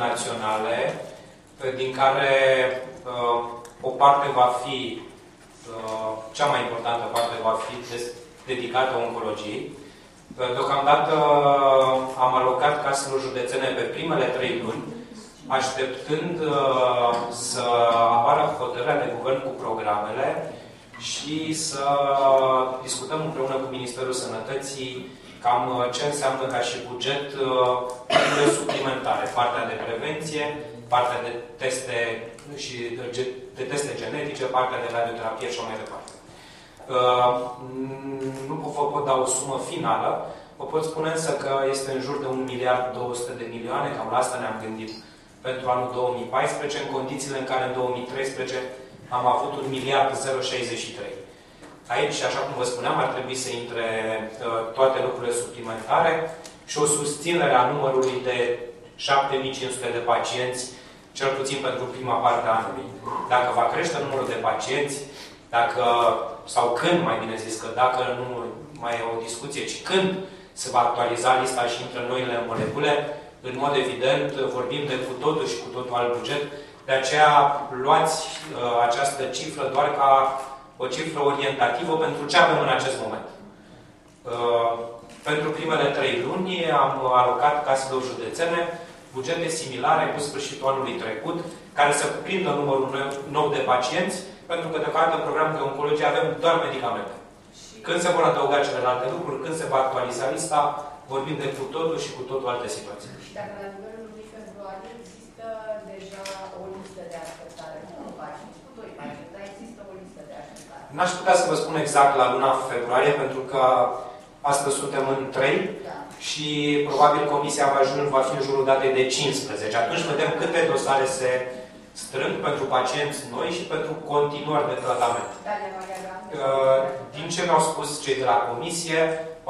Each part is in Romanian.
naționale, din care o parte va fi, cea mai importantă parte va fi dedicată oncologiei. Deocamdată am alocat caselor județene pe primele 3 luni, așteptând să apară hotărârea de guvern cu programele și să discutăm împreună cu Ministerul Sănătății cam ce înseamnă ca și buget suplimentare. Partea de prevenție, partea de teste și de teste genetice, partea de radioterapie și mai departe. Nu vă pot da o sumă finală, vă pot spune însă că este în jur de 1.200 de milioane, cam la asta ne-am gândit pentru anul 2014, în condițiile în care în 2013 am avut 1.063. Aici, așa cum vă spuneam, ar trebui să intre toate lucrurile suplimentare și o susținere a numărului de 7.500 de pacienți, cel puțin pentru prima parte a anului. Dacă va crește numărul de pacienți, dacă, sau când, mai bine zis, că dacă nu mai e o discuție, ci când se va actualiza lista și intră noile molecule, în mod evident, vorbim de cu totul și cu totul alt buget. De aceea, luați această cifră doar ca o cifră orientativă pentru ce avem în acest moment. Pentru primele 3 luni am alocat caselor județene bugete similare cu sfârșitul anului trecut, care să cuprindă numărul nou de pacienți, pentru că deocamdată în programul de oncologie avem doar medicamente. Când se vor adăuga celelalte lucruri, când se va actualiza lista, vorbim de cu totul și cu totul alte situații. Și dacă la nivelul lunii februarie există deja o listă de așteptare, nu un pacient, cu 2 pacienți, dar există o listă de așteptare. N-aș putea să vă spun exact la luna februarie, pentru că astăzi suntem în 3 și probabil comisia va fi în jurul datei de 15. Atunci vedem câte dosare se strâng pentru pacienți noi și pentru continuări de tratament. Din ce mi-au spus cei de la comisie,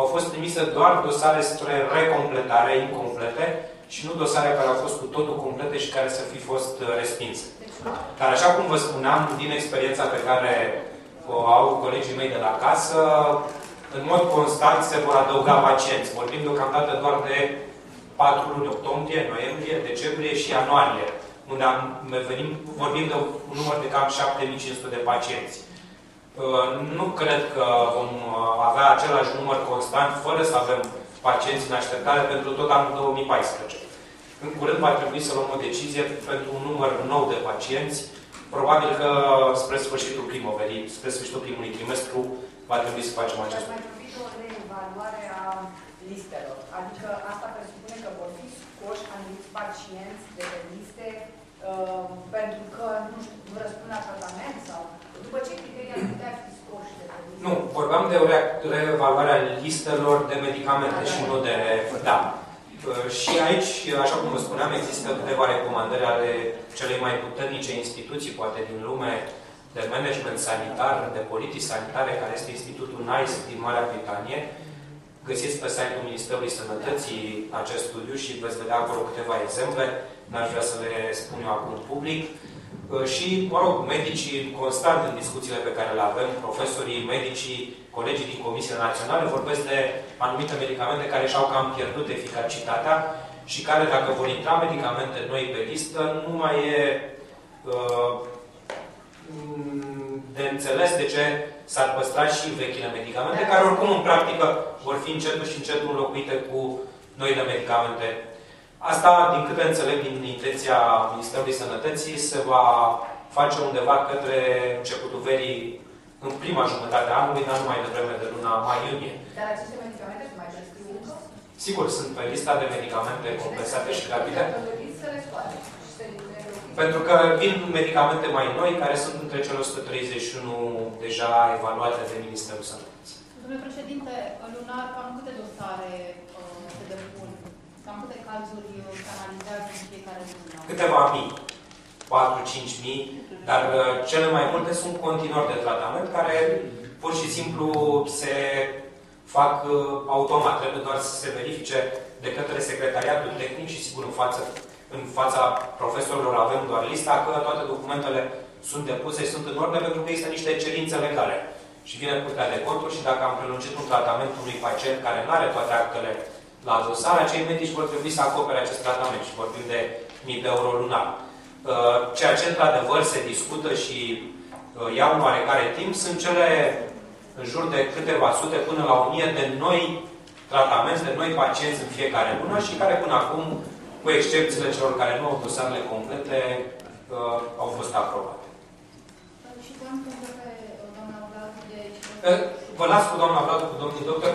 au fost trimise doar dosare spre recompletare, incomplete, și nu dosare care au fost cu totul complete și care să fi fost respinse. Dar așa cum vă spuneam, din experiența pe care o au colegii mei de la casă, în mod constant se vor adăuga pacienți. Vorbim deocamdată doar de 4 luni, octombrie, noiembrie, decembrie și ianuarie, unde vorbim de un număr de cam 7.500 de pacienți. Nu cred că vom avea același număr constant, fără să avem pacienți în așteptare pentru tot anul 2014. În curând va trebui să luăm o decizie pentru un număr nou de pacienți. Probabil că spre sfârșitul primăverii, spre sfârșitul primului trimestru, va trebui să facem acest lucru. Mai vorbit o reevaluare a listelor. Adică asta presupune că vor fi scoși anumiți pacienți de pe liste pentru că, nu știu, nu răspund la tratament sau după ce criterii ar putea fi scoși de pe liste? Nu, vorbeam de o reevaluare a listelor de medicamente și nu de... Da. Și aici, așa cum vă spuneam, există câteva recomandări ale celei mai puternice instituții, poate din lume, de management sanitar, de politici sanitare, care este Institutul NICE din Marea Britanie. Găsiți pe site-ul Ministerului Sănătății acest studiu și veți vedea acolo câteva exemple. N-aș vrea să le spun eu acum public. Și, mă rog, medicii constant în discuțiile pe care le avem, profesorii, medicii, colegii din Comisiile Naționale vorbesc de anumite medicamente care și-au cam pierdut eficacitatea și care, dacă vor intra medicamente noi pe listă, nu mai e de înțeles de ce s-ar păstra și vechile medicamente, care oricum în practică vor fi încetul și încetul înlocuite cu noile medicamente. Asta, din câte înțeleg din intenția Ministerului Sănătății, se va face undeva către începutul verii, în prima jumătate a anului, dar nu mai devreme de luna mai-iunie. Dar aceste medicamente sunt mai prescriu încă? Sigur, sunt pe lista de medicamente compensate și gratuite. Pentru că vin medicamente mai noi, care sunt între cele 131 deja evaluate de Ministerul Sănătății. Domnule președinte, lunar, cam câte dosare se depun? Cam câte cazuri se analizează în fiecare lună? Câteva mii. 4-5 mii, dar cele mai multe sunt continuări de tratament care pur și simplu se fac automat. Trebuie doar să se verifice de către Secretariatul Tehnic și sigur în fața profesorilor avem doar lista că toate documentele sunt depuse, sunt în ordine pentru că există niște cerințe legale. Și vine Curtea de Conturi și dacă am prelungit un tratament unui pacient care nu are toate actele la dosar, acei medici vor trebui să acopere acest tratament și vorbim de de euro lunar. Ceea ce într-adevăr se discută și ia un oarecare timp sunt cele în jur de câteva sute până la 1000 de noi tratamenți, de noi pacienți în fiecare lună și care până acum, cu excepțiile celor care nu au dosarele complete, au fost aprobate. Și doamna pe doamna Vlad de... Vă las cu doamna Vlad, cu domnul doctor.